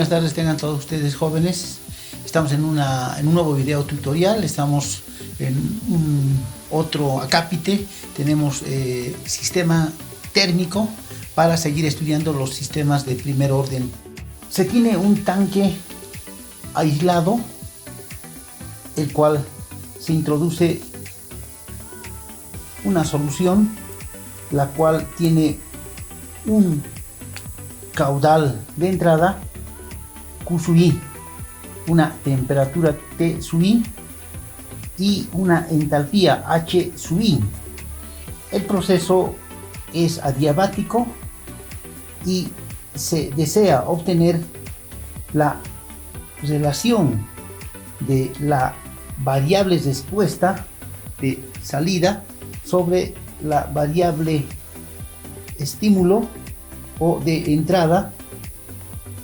buenas tardes tengan todos ustedes jóvenes. Estamos en un nuevo video tutorial, estamos en otro acápite, tenemos sistema térmico para seguir estudiando los sistemas de primer orden. Se tiene un tanque aislado, el cual se introduce una solución, la cual tiene un caudal de entrada Q sub I, una temperatura T sub I y una entalpía H sub I. El proceso es adiabático y se desea obtener la relación de la variable respuesta de salida sobre la variable estímulo o de entrada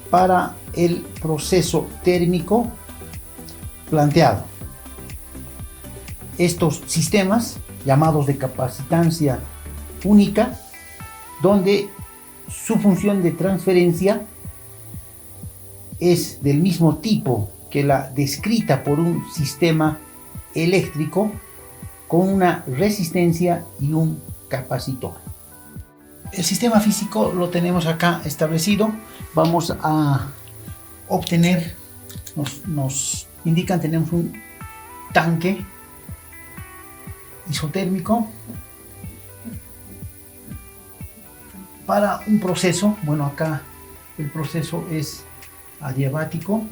para el proceso térmico planteado. Estos sistemas, llamados de capacitancia única, donde su función de transferencia es del mismo tipo que la descrita por un sistema eléctrico con una resistencia y un capacitor. El sistema físico lo tenemos acá establecido. Vamos a obtener, nos indican, tenemos un tanque isotérmico para un proceso. Bueno, acá el proceso es adiabático,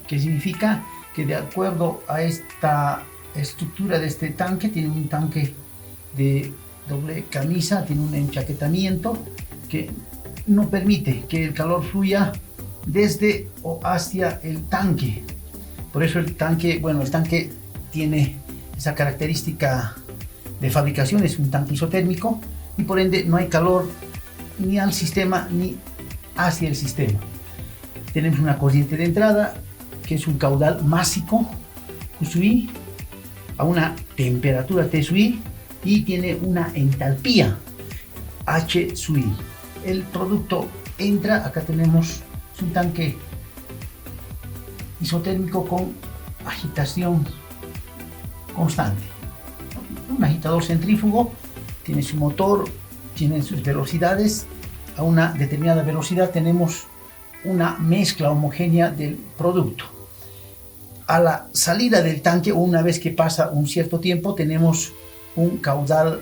que significa que de acuerdo a esta estructura de este tanque, tiene un tanque de doble camisa, tiene un enchaquetamiento que no permite que el calor fluya desde o hacia el tanque. Por eso el tanque tiene esa característica de fabricación, es un tanque isotérmico y por ende no hay calor ni al sistema ni hacia el sistema. Tenemos una corriente de entrada que es un caudal másico Q sub I a una temperatura T sub I y tiene una entalpía H sub I. El producto entra, acá tenemos un tanque isotérmico con agitación constante. Un agitador centrífugo, tiene su motor, tiene sus velocidades. A una determinada velocidad tenemos una mezcla homogénea del producto. A la salida del tanque, o una vez que pasa un cierto tiempo, tenemos un caudal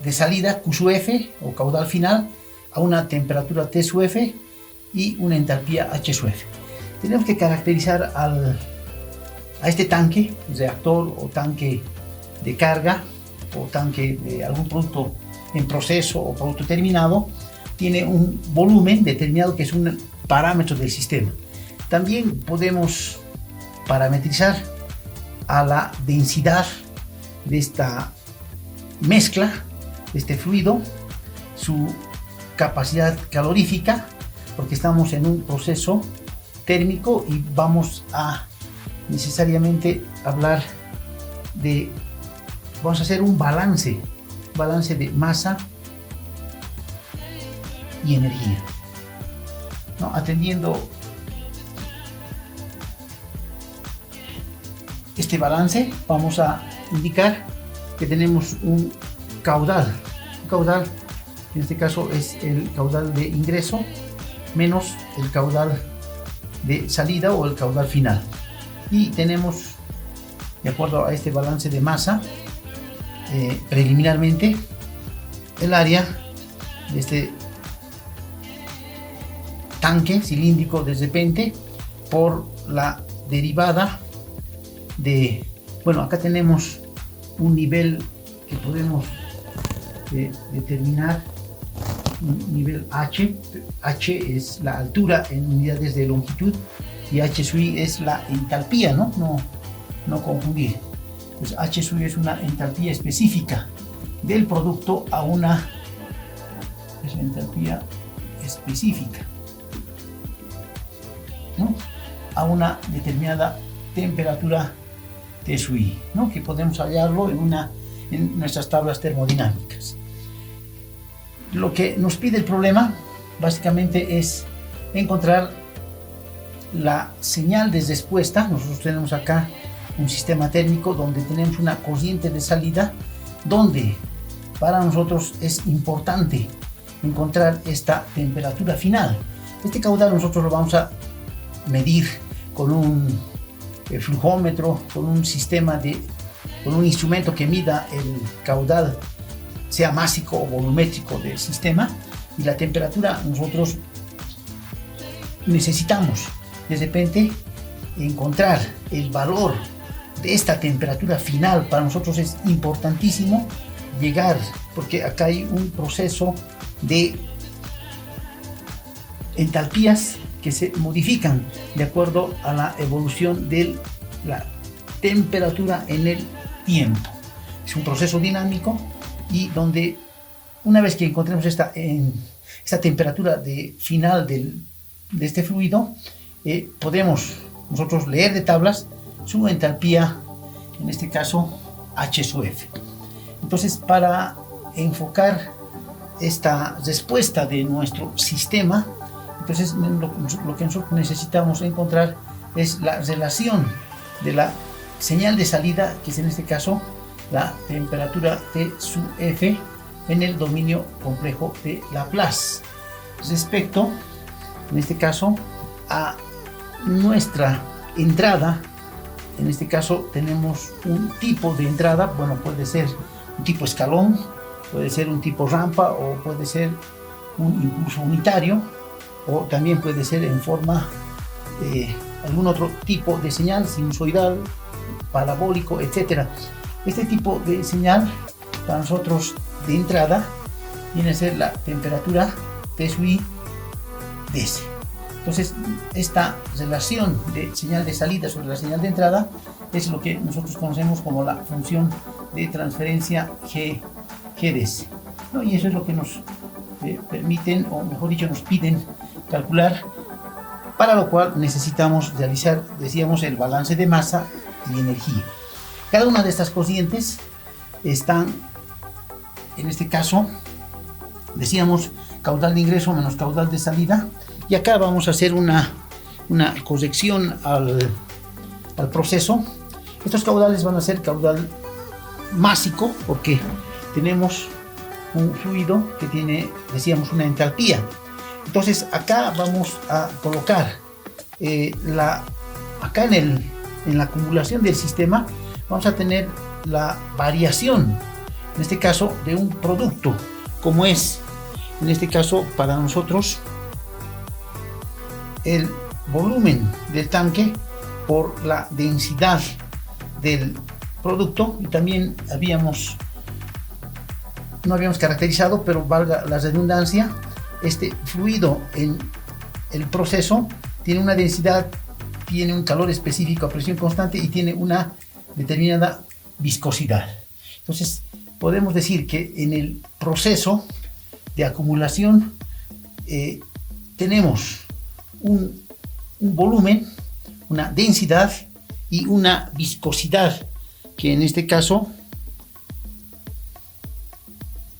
de salida Q sub F o caudal final a una temperatura T sub F y una entalpía H sub F. Tenemos que caracterizar a este tanque, reactor o tanque de carga o tanque de algún producto en proceso o producto terminado. Tiene un volumen determinado que es un parámetro del sistema. También podemos parametrizar a la densidad de esta mezcla, de este fluido, su capacidad calorífica, porque estamos en un proceso térmico y vamos a necesariamente vamos a hacer un balance de masa y energía, ¿no? Atendiendo este balance, vamos a indicar que tenemos un caudal, en este caso es el caudal de ingreso menos el caudal de salida o el caudal final, y tenemos, de acuerdo a este balance de masa, preliminarmente el área de este tanque cilíndrico de repente por la derivada de, bueno, acá tenemos un nivel que podemos determinar, un nivel H. H es la altura en unidades de longitud y H sub I es la entalpía, no confundir. Pues H sub I es una entalpía específica del producto a una, es la entalpía específica, ¿no?, a una determinada temperatura T sub I, ¿no?, que podemos hallarlo en nuestras tablas termodinámicas. Lo que nos pide el problema básicamente es encontrar la señal de respuesta. Nosotros tenemos acá un sistema térmico donde tenemos una corriente de salida, donde para nosotros es importante encontrar esta temperatura final. Este caudal nosotros lo vamos a medir con un flujómetro, con un instrumento que mida el caudal, sea másico o volumétrico del sistema, y la temperatura nosotros necesitamos de repente encontrar el valor de esta temperatura final. Para nosotros es importantísimo llegar, porque acá hay un proceso de entalpías que se modifican de acuerdo a la evolución de la temperatura en el tiempo. Es un proceso dinámico, y donde una vez que encontremos esta temperatura final de este fluido, podemos nosotros leer de tablas su entalpía, en este caso H sub F. Entonces, para enfocar esta respuesta de nuestro sistema, entonces lo que nosotros necesitamos encontrar es la relación de la señal de salida, que es en este caso la temperatura T sub F en el dominio complejo de Laplace, respecto, en este caso, a nuestra entrada. En este caso tenemos un tipo de entrada, bueno, puede ser un tipo escalón, puede ser un tipo rampa, o puede ser un impulso unitario, o también puede ser en forma algún otro tipo de señal, sinusoidal, parabólico, etc. Este tipo de señal para nosotros de entrada viene a ser la temperatura T sub I ds. Entonces, esta relación de señal de salida sobre la señal de entrada es lo que nosotros conocemos como la función de transferencia GDS, ¿no? Y eso es lo que nos permiten, o mejor dicho, nos piden calcular, para lo cual necesitamos realizar, decíamos, el balance de masa y energía. Cada una de estas corrientes están, en este caso, decíamos, caudal de ingreso menos caudal de salida, y acá vamos a hacer una corrección al proceso. Estos caudales van a ser caudal másico, porque tenemos un fluido que tiene, decíamos, una entalpía. Entonces acá vamos a colocar acá en la acumulación del sistema vamos a tener la variación, en este caso, de un producto, como es, en este caso, para nosotros, el volumen del tanque por la densidad del producto. Y también no habíamos caracterizado, pero valga la redundancia, este fluido en el proceso tiene una densidad, tiene un calor específico a presión constante y tiene una determinada viscosidad. Entonces podemos decir que en el proceso de acumulación tenemos un volumen, una densidad y una viscosidad, que en este caso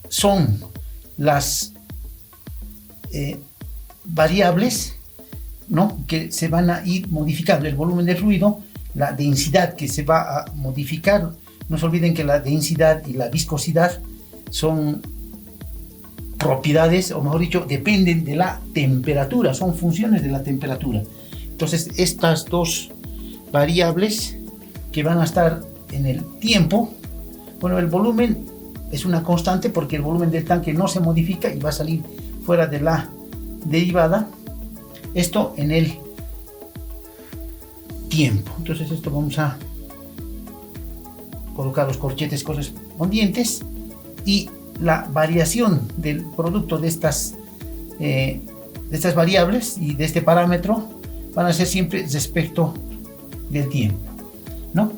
son las variables, ¿no?, que se van a ir modificando. El volumen del fluido, la densidad que se va a modificar. No se olviden que la densidad y la viscosidad son propiedades, o mejor dicho, dependen de la temperatura, son funciones de la temperatura. Entonces, estas dos variables que van a estar en el tiempo, bueno, el volumen es una constante porque el volumen del tanque no se modifica y va a salir fuera de la derivada. Esto en el tiempo. Entonces, esto vamos a colocar los corchetes correspondientes, y la variación del producto de estas variables y de este parámetro van a ser siempre respecto del tiempo, ¿no?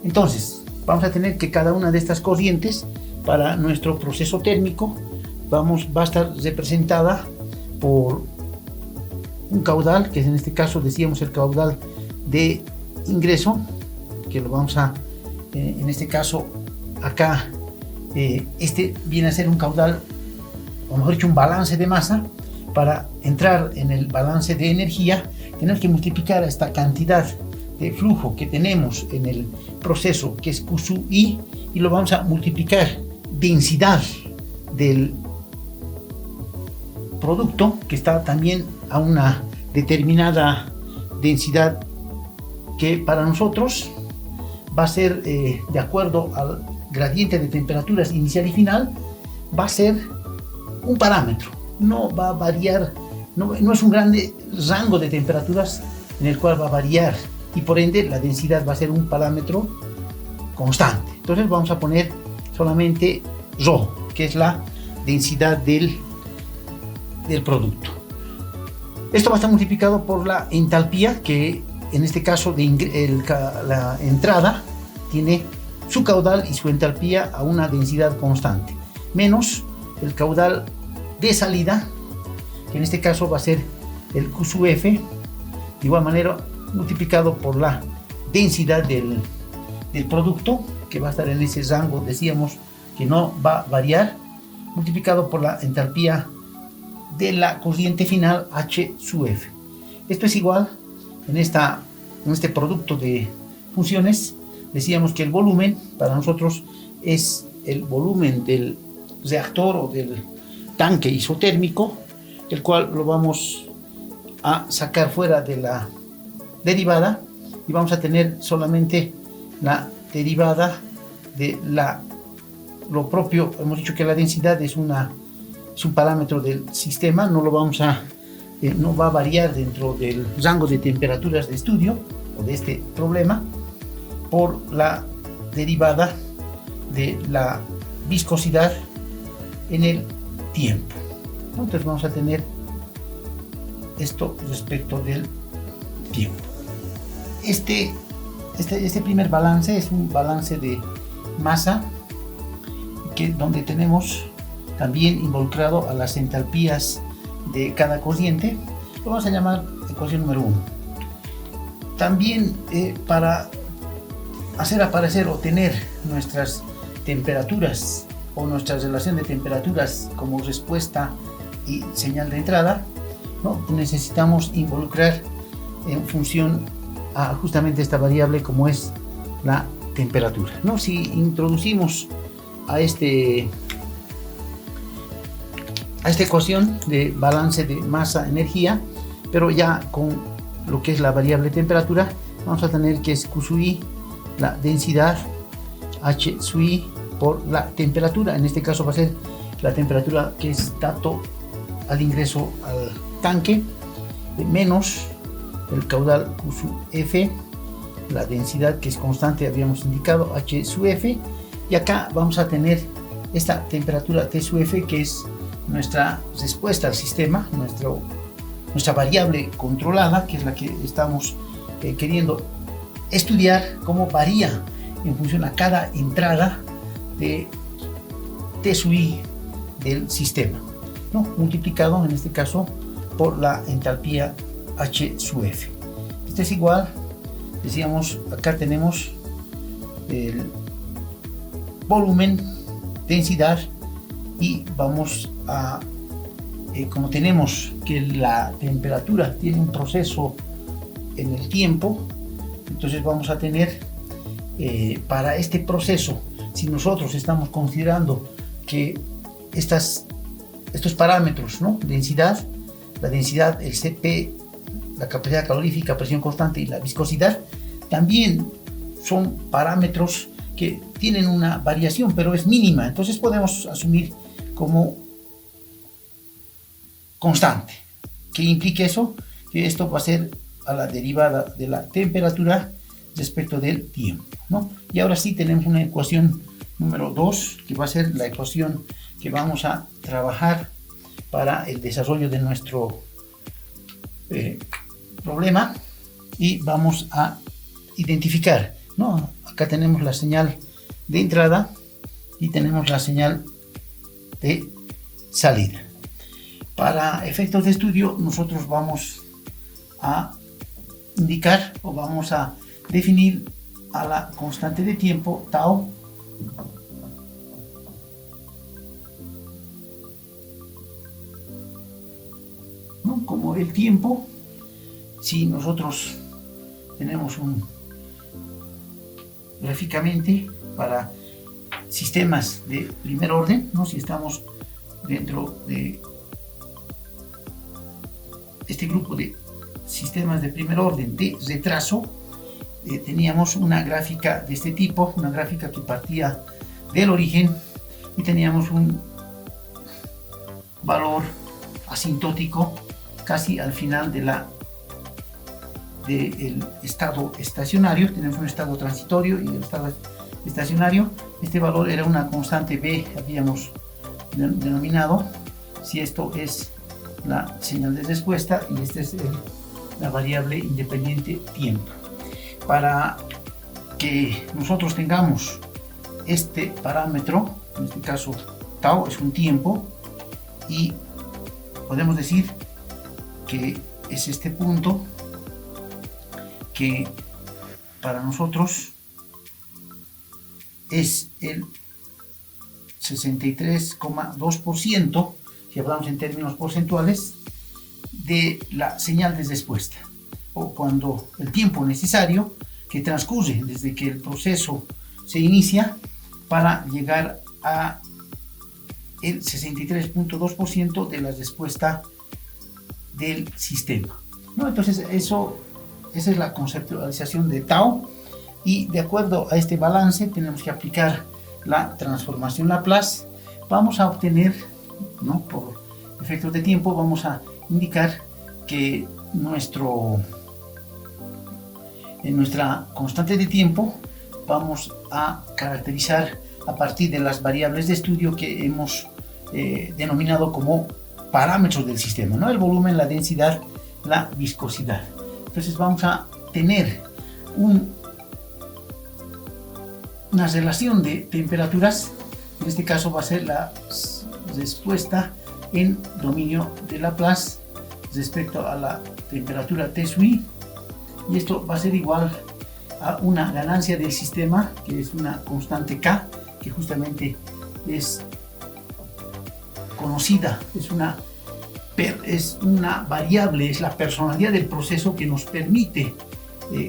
Entonces vamos a tener que cada una de estas corrientes para nuestro proceso térmico va a estar representada por un caudal, que es, en este caso, decíamos, el caudal de ingreso, que lo vamos a en este caso acá, este viene a ser un caudal, o mejor dicho, un balance de masa, para entrar en el balance de energía, tenemos que multiplicar esta cantidad de flujo que tenemos en el proceso, que es Q sub I, y lo vamos a multiplicar densidad del producto, que está también a una determinada densidad, que para nosotros va a ser, de acuerdo al gradiente de temperaturas inicial y final, va a ser un parámetro, no va a variar, no es un grande rango de temperaturas en el cual va a variar, y por ende la densidad va a ser un parámetro constante. Entonces vamos a poner solamente ρ, que es la densidad del producto. Esto va a estar multiplicado por la entalpía, que en este caso la entrada tiene su caudal y su entalpía a una densidad constante, menos el caudal de salida, que en este caso va a ser el Q sub F, de igual manera multiplicado por la densidad del producto, que va a estar en ese rango, decíamos que no va a variar, multiplicado por la entalpía de la corriente final, H sub F. Esto es igual, en este producto de funciones, decíamos que el volumen para nosotros es el volumen del reactor o del tanque isotérmico, el cual lo vamos a sacar fuera de la derivada, y vamos a tener solamente la derivada de lo propio. Hemos dicho que la densidad es un parámetro del sistema, no va a variar dentro del rango de temperaturas de estudio o de este problema, por la derivada de la viscosidad en el tiempo. Entonces vamos a tener esto respecto del tiempo. Este primer balance es un balance de masa, donde tenemos también involucrado a las entalpías de cada corriente. Lo vamos a llamar ecuación número 1. También para hacer aparecer o tener nuestras temperaturas o nuestra relación de temperaturas como respuesta y señal de entrada, ¿no? Necesitamos involucrar en función a justamente esta variable como es la temperatura, ¿no? Si introducimos a esta ecuación de balance de masa-energía, pero ya con lo que es la variable temperatura, vamos a tener que es Q sub I, la densidad, H sub I por la temperatura. En este caso va a ser la temperatura que es dato al ingreso al tanque, menos el caudal Q sub F, la densidad que es constante, habíamos indicado, H sub F, y acá vamos a tener esta temperatura T sub F, que es nuestra respuesta al sistema, nuestra variable controlada, que es la que estamos queriendo estudiar cómo varía en función a cada entrada de T sub I del sistema, ¿no? Multiplicado en este caso por la entalpía H sub F. Este es igual, decíamos, acá tenemos el volumen, densidad, y vamos a, como tenemos que la temperatura tiene un proceso en el tiempo, entonces vamos a tener para este proceso, si nosotros estamos considerando que estos parámetros, ¿no? Densidad, la densidad, el Cp, la capacidad calorífica, presión constante y la viscosidad, también son parámetros que tienen una variación, pero es mínima, entonces podemos asumir como constante. ¿Qué implica eso? Que esto va a ser a la derivada de la temperatura respecto del tiempo, ¿no? Y ahora sí tenemos una ecuación número 2, que va a ser la ecuación que vamos a trabajar para el desarrollo de nuestro problema, y vamos a identificar, ¿no? Acá tenemos la señal de entrada y tenemos la señal de salida. Para efectos de estudio, nosotros vamos a indicar o vamos a definir a la constante de tiempo tau Luego el tiempo, si nosotros tenemos gráficamente para sistemas de primer orden, ¿no? Si estamos dentro de este grupo de sistemas de primer orden de retraso, teníamos una gráfica de este tipo, una gráfica que partía del origen y teníamos un valor asintótico casi al final del estado estacionario. Tenemos un estado transitorio y el estado estacionario. Este valor era una constante B, habíamos denominado. Si esto es la señal de respuesta y esta es la variable independiente tiempo. Para que nosotros tengamos este parámetro, en este caso tau es un tiempo, y podemos decir que es este punto que para nosotros es el 63,2%, si hablamos en términos porcentuales, de la señal de respuesta, o cuando el tiempo necesario que transcurre desde que el proceso se inicia para llegar a el 63,2% de la respuesta del sistema, ¿no? Entonces esa es la conceptualización de tau, y de acuerdo a este balance tenemos que aplicar la transformación Laplace. Vamos a obtener, ¿no? Por efectos de tiempo vamos a indicar que en nuestra constante de tiempo vamos a caracterizar a partir de las variables de estudio que hemos denominado como parámetros del sistema, ¿no? El volumen, la densidad, la viscosidad. Entonces vamos a tener una relación de temperaturas. En este caso va a ser la respuesta en dominio de Laplace respecto a la temperatura T sub i, y esto va a ser igual a una ganancia del sistema, que es una constante K, que justamente es conocida, es una variable, es la personalidad del proceso que nos permite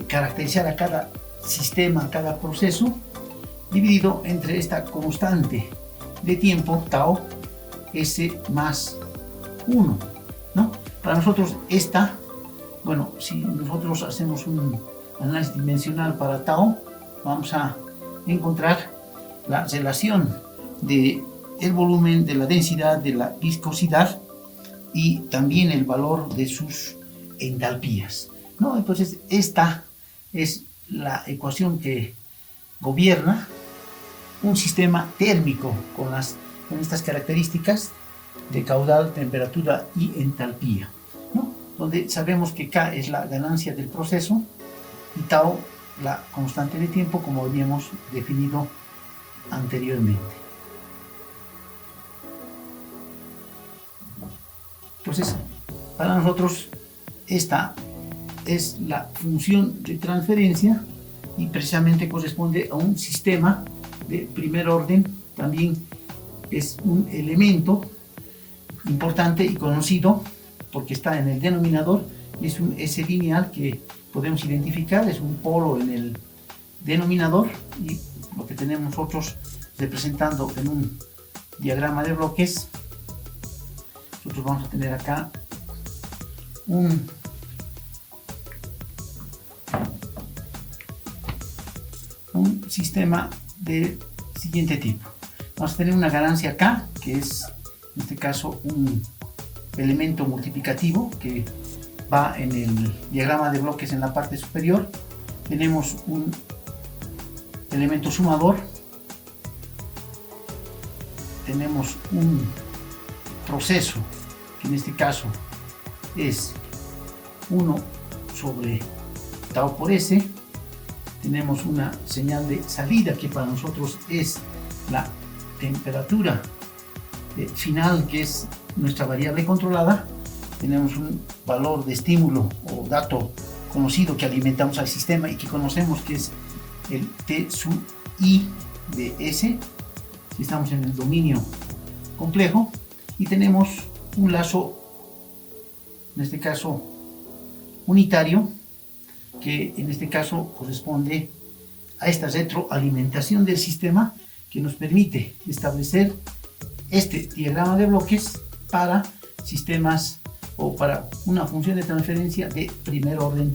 caracterizar a cada sistema, cada proceso, dividido entre esta constante de tiempo, tau, S más 1, ¿no? Para nosotros si nosotros hacemos un análisis dimensional para tau, vamos a encontrar la relación de el volumen, de la densidad, de la viscosidad y también el valor de sus entalpías, ¿no? Entonces esta es la ecuación que gobierna un sistema térmico con estas características de caudal, temperatura y entalpía, ¿no? Donde sabemos que K es la ganancia del proceso y tau la constante de tiempo, como habíamos definido anteriormente. Entonces, para nosotros esta es la función de transferencia y precisamente corresponde a un sistema de primer orden. También es un elemento importante y conocido porque está en el denominador. Es un S lineal que podemos identificar, es un polo en el denominador, y lo que tenemos nosotros representando en un diagrama de bloques, nosotros vamos a tener acá un sistema del siguiente tipo. Vamos a tener una ganancia K, que es en este caso un elemento multiplicativo que va en el diagrama de bloques en la parte superior. Tenemos un elemento sumador, tenemos un proceso que en este caso es 1 sobre tau por S, tenemos una señal de salida que para nosotros es la temperatura final, que es nuestra variable controlada, tenemos un valor de estímulo o dato conocido que alimentamos al sistema y que conocemos que es el T sub i de S, si estamos en el dominio complejo, y tenemos un lazo en este caso unitario, que en este caso corresponde a esta retroalimentación del sistema que nos permite establecer este diagrama de bloques para sistemas o para una función de transferencia de primer orden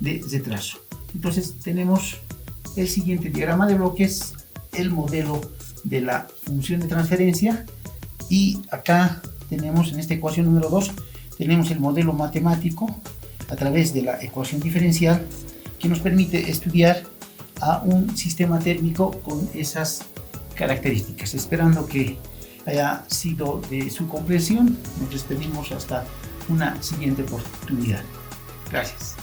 de retraso. Entonces tenemos el siguiente diagrama de bloques, el modelo de la función de transferencia, y acá tenemos en esta ecuación número 2 tenemos el modelo matemático a través de la ecuación diferencial que nos permite estudiar a un sistema térmico con esas características. Esperando que haya sido de su comprensión, nos despedimos hasta una siguiente oportunidad. Gracias.